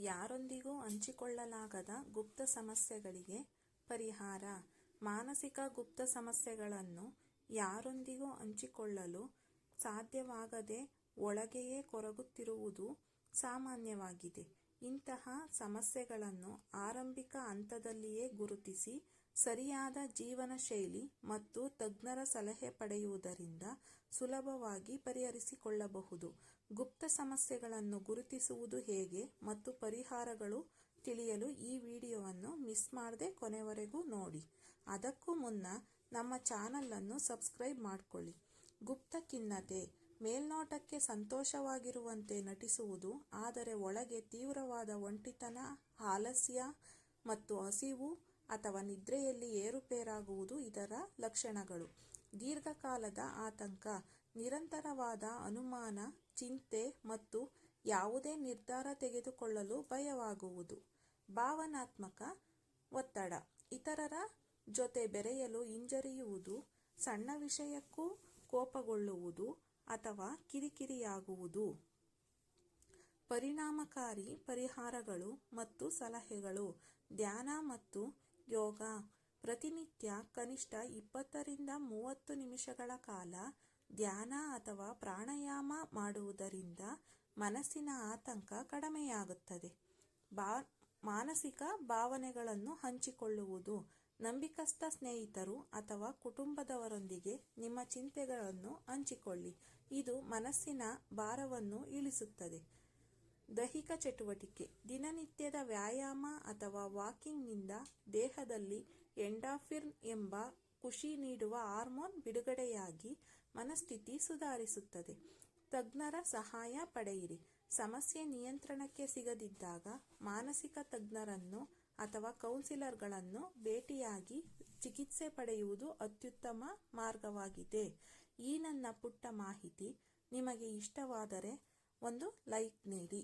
ಯಾರೊಂದಿಗೂ ಹಂಚಿಕೊಳ್ಳಲಾಗದ ಗುಪ್ತ ಸಮಸ್ಯೆಗಳಿಗೆ ಪರಿಹಾರ. ಮಾನಸಿಕ ಗುಪ್ತ ಸಮಸ್ಯೆಗಳನ್ನು ಯಾರೊಂದಿಗೂ ಹಂಚಿಕೊಳ್ಳಲು ಸಾಧ್ಯವಾಗದೆ ಒಳಗೆಯೇ ಕೊರಗುತ್ತಿರುವುದು ಸಾಮಾನ್ಯವಾಗಿದೆ. ಇಂತಹ ಸಮಸ್ಯೆಗಳನ್ನು ಆರಂಭಿಕ ಹಂತದಲ್ಲಿಯೇ ಗುರುತಿಸಿ ಸರಿಯಾದ ಜೀವನ ಶೈಲಿ ಮತ್ತು ತಜ್ಞರ ಸಲಹೆ ಪಡೆಯುವುದರಿಂದ ಸುಲಭವಾಗಿ ಪರಿಹರಿಸಿಕೊಳ್ಳಬಹುದು. ಗುಪ್ತ ಸಮಸ್ಯೆಗಳನ್ನು ಗುರುತಿಸುವುದು ಹೇಗೆ ಮತ್ತು ಪರಿಹಾರಗಳು ತಿಳಿಯಲು ಈ ವಿಡಿಯೋವನ್ನು ಮಿಸ್ ಮಾಡದೆ ಕೊನೆವರೆಗೂ ನೋಡಿ. ಅದಕ್ಕೂ ಮುನ್ನ ನಮ್ಮ ಚಾನಲನ್ನು ಸಬ್ಸ್ಕ್ರೈಬ್ ಮಾಡಿಕೊಳ್ಳಿ. ಗುಪ್ತ ಖಿನ್ನತೆ ಮೇಲ್ನೋಟಕ್ಕೆ ಸಂತೋಷವಾಗಿರುವಂತೆ ನಟಿಸುವುದು, ಆದರೆ ಒಳಗೆ ತೀವ್ರವಾದ ಒಂಟಿತನ, ಆಲಸ್ಯ ಮತ್ತು ಹಸಿವು ಅಥವಾ ನಿದ್ರೆಯಲ್ಲಿ ಏರುಪೇರಾಗುವುದು ಇದರ ಲಕ್ಷಣಗಳು. ದೀರ್ಘಕಾಲದ ಆತಂಕ, ನಿರಂತರವಾದ ಅನುಮಾನ, ಚಿಂತೆ ಮತ್ತು ಯಾವುದೇ ನಿರ್ಧಾರ ತೆಗೆದುಕೊಳ್ಳಲು ಭಯವಾಗುವುದು. ಭಾವನಾತ್ಮಕ ಒತ್ತಡ, ಇತರರ ಜೊತೆ ಬೆರೆಯಲು ಹಿಂಜರಿಯುವುದು, ಸಣ್ಣ ವಿಷಯಕ್ಕೂ ಕೋಪಗೊಳ್ಳುವುದು ಅಥವಾ ಕಿರಿಕಿರಿಯಾಗುವುದು. ಪರಿಣಾಮಕಾರಿ ಪರಿಹಾರಗಳು ಮತ್ತು ಸಲಹೆಗಳು. ಧ್ಯಾನ ಮತ್ತು ಯೋಗ. ಪ್ರತಿನಿತ್ಯ ಕನಿಷ್ಠ 20 ರಿಂದ 30 ನಿಮಿಷಗಳ ಕಾಲ ಧ್ಯಾನ ಅಥವಾ ಪ್ರಾಣಾಯಾಮ ಮಾಡುವುದರಿಂದ ಮನಸ್ಸಿನ ಆತಂಕ ಕಡಿಮೆಯಾಗುತ್ತದೆ. ಮಾನಸಿಕ ಭಾವನೆಗಳನ್ನು ಹಂಚಿಕೊಳ್ಳುವುದು. ನಂಬಿಕಸ್ಥ ಸ್ನೇಹಿತರು ಅಥವಾ ಕುಟುಂಬದವರೊಂದಿಗೆ ನಿಮ್ಮ ಚಿಂತೆಗಳನ್ನು ಹಂಚಿಕೊಳ್ಳಿ. ಇದು ಮನಸ್ಸಿನ ಭಾರವನ್ನು ಇಳಿಸುತ್ತದೆ. ದೈಹಿಕ ಚಟುವಟಿಕೆ. ದಿನನಿತ್ಯದ ವ್ಯಾಯಾಮ ಅಥವಾ ವಾಕಿಂಗ್ನಿಂದ ದೇಹದಲ್ಲಿ ಎಂಡಾರ್ಫಿನ್ ಎಂಬ ಖುಷಿ ನೀಡುವ ಹಾರ್ಮೋನ್ ಬಿಡುಗಡೆಯಾಗಿ ಮನಸ್ಥಿತಿ ಸುಧಾರಿಸುತ್ತದೆ. ತಜ್ಞರ ಸಹಾಯ ಪಡೆಯಿರಿ. ಸಮಸ್ಯೆ ನಿಯಂತ್ರಣಕ್ಕೆ ಸಿಗದಿದ್ದಾಗ ಮಾನಸಿಕ ತಜ್ಞರನ್ನು ಅಥವಾ ಕೌನ್ಸಿಲರ್ಗಳನ್ನು ಭೇಟಿಯಾಗಿ ಚಿಕಿತ್ಸೆ ಪಡೆಯುವುದು ಅತ್ಯುತ್ತಮ ಮಾರ್ಗವಾಗಿದೆ. ಈ ನನ್ನ ಪುಟ್ಟ ಮಾಹಿತಿ ನಿಮಗೆ ಇಷ್ಟವಾದರೆ ಒಂದು ಲೈಕ್ ನೀಡಿ.